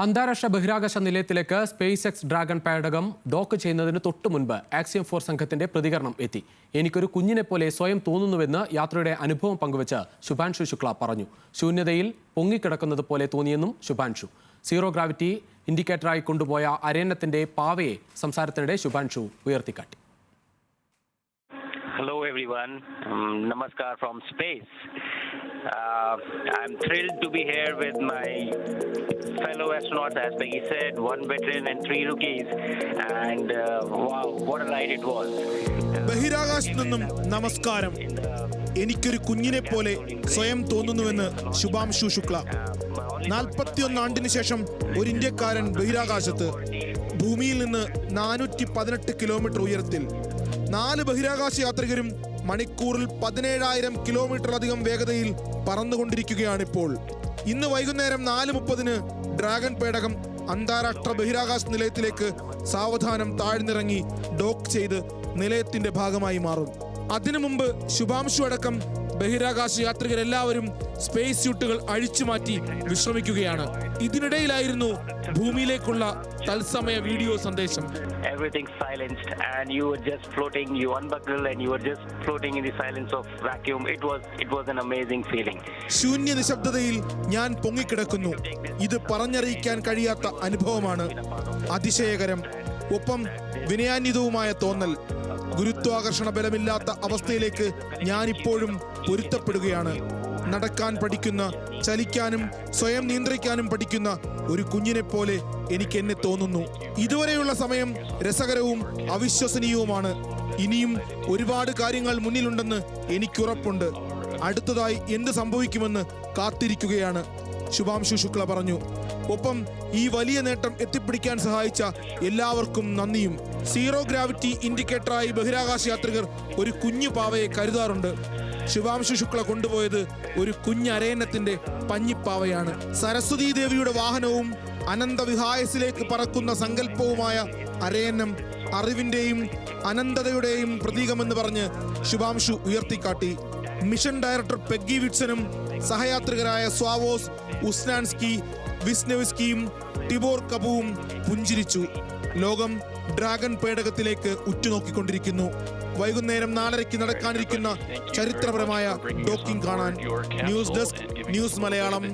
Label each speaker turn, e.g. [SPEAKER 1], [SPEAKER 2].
[SPEAKER 1] അന്താരാഷ്ട്ര ബഹിരാകാശ നിലയത്തിലേക്ക് space X dragon പേടകം ഡോക്ക് ചെയ്യുന്നതിന് തൊട്ടു മുൻപ് ആക്സിയം 4 സംഘത്തിന്റെ പ്രതികരണം എത്തി. എനിക്കൊരു കുഞ്ഞിനെ പോലെ സ്വയം തോന്നുന്നുവെന്ന് യാത്രയുടെ അനുഭവം പങ്കുവച്ച് ശുഭാൻഷു ശുക്ല പറഞ്ഞു. ശൂന്യതയിൽ പൊങ്ങിക്കിടക്കുന്നത് പോലെ തോന്നിയെന്നും ശുഭാൻഷു. സീറോ ഗ്രാവിറ്റി ഇൻഡിക്കേറ്ററായി കൊണ്ടുപോയ അരയന്നത്തിന്റെ പാവയെ സംസാരത്തിനിടെ Shubhanshu ഉയർത്തിക്കാട്ടി.
[SPEAKER 2] Hello everyone, Namaskar from space. I'm thrilled to be here with my fellow astronauts, as Peggy said, 1 veteran and 3 rookies, and wow, what a ride it was.
[SPEAKER 3] ബഹിരാകാശത്തു നിന്നും നമസ്കാരം. എനിക്കൊരു കുഞ്ഞിനെ പോലെ സ്വയം തോന്നുന്നുവെന്ന് ശുഭാംശു ശുക്ല. 41 ആണ്ടിന് ശേഷം ഒരു ഇന്ത്യക്കാരൻ ബഹിരാകാശത്ത്. ഭൂമിയിൽ നിന്ന് 418 കിലോമീറ്റർ ഉയരത്തിൽ. 4 ബഹിരാകാശ യാത്രികരും മണിക്കൂറിൽ 17,000 കിലോമീറ്ററിലധികം വേഗതയിൽ പറന്നുകൊണ്ടിരിക്കുകയാണിപ്പോൾ. ഇന്ന് വൈകുന്നേരം 4:30 ഡ്രാഗൺ പേടകം അന്താരാഷ്ട്ര ബഹിരാകാശ നിലയത്തിലേക്ക് സാവധാനം താഴ്ന്നിറങ്ങി ഡോക്ക് ചെയ്ത് നിലയത്തിന്റെ ഭാഗമായി മാറും. അതിനു മുമ്പ് ശുഭാംശു അടക്കം ബഹിരാകാശ യാത്രികരെല്ലാവരും സ്പേസ് സ്യൂട്ടുകൾ അഴിച്ചുമാറ്റി വിശ്രമിക്കുകയാണ്. ഇതിനിടയിലായിരുന്നു ഭൂമിയിലേക്കുള്ള തത്സമയ വീഡിയോ സന്ദേശം.
[SPEAKER 2] Everything silenced and you were just floating. You unbuckle and you were just floating in the silence of vacuum. It was an amazing feeling.
[SPEAKER 3] ശൂന്യ നിശബ്ദതയിൽ ഞാൻ പൊങ്ങിക്കിടക്കുന്നു. ഇത് പറഞ്ഞറിയിക്കാൻ കഴിയാത്ത അനുഭവമാണ്. അതിശയകരം, ഒപ്പം വിനയാന്വിതവുമായ തോന്നൽ. ഗുരുത്വാകർഷണ ബലമില്ലാത്ത അവസ്ഥയിലേക്ക് ഞാൻ ഇപ്പോഴും പൊരുത്തപ്പെടുകയാണ്. നടക്കാൻ പഠിക്കുന്ന, ചലിക്കാനും സ്വയം നിയന്ത്രിക്കാനും പഠിക്കുന്ന ഒരു കുഞ്ഞിനെ പോലെ എനിക്ക് എന്നെ തോന്നുന്നു. ഇതുവരെയുള്ള സമയം രസകരവും അവിശ്വസനീയവുമാണ്. ഇനിയും ഒരുപാട് കാര്യങ്ങൾ മുന്നിലുണ്ടെന്ന് എനിക്കുറപ്പുണ്ട്. അടുത്തതായി എന്ത് സംഭവിക്കുമെന്ന് കാത്തിരിക്കുകയാണ്, ശുഭാംശു ശുക്ല പറഞ്ഞു. ഒപ്പം ഈ വലിയ നേട്ടം എത്തിപ്പിടിക്കാൻ സഹായിച്ച എല്ലാവർക്കും നന്ദിയും. സീറോ ഗ്രാവിറ്റി ഇൻഡിക്കേറ്ററായി ബഹിരാകാശ യാത്രികർ ഒരു കുഞ്ഞു പാവയെ കരുതാറുണ്ട്. ശുഭാംശു ശുക്ല കൊണ്ടുപോയത് ഒരു കുഞ്ഞരയന്നത്തിന്റെ പഞ്ഞിപ്പാവയാണ്. സരസ്വതീ ദേവിയുടെ വാഹനവും അനന്തവിഹായസിലേക്ക് പറക്കുന്ന സങ്കല്പവുമായ അരയന്നം അറിവിന്റെയും അനന്തതയുടെയും പ്രതീകമെന്ന് പറഞ്ഞ് ശുഭാംശു ഉയർത്തിക്കാട്ടി. മിഷൻ ഡയറക്ടർ പെഗ്ഗി വിറ്റ്സനും സഹയാത്രികരായ സ്വാവോസ് ഉസ്നാൻസ്കി, വിസ്നെവിസ്കിയും ടിബോർ കപുവും പുഞ്ചിരിച്ചു. ലോകം ഡ്രാഗൺ പേടകത്തിലേക്ക് ഉറ്റുനോക്കിക്കൊണ്ടിരിക്കുന്നു. വൈകുന്നേരം 4:30 നടക്കാനിരിക്കുന്ന ചരിത്രപരമായ ഡോക്കിംഗ് കാണാൻ. News desk, news Malayalam.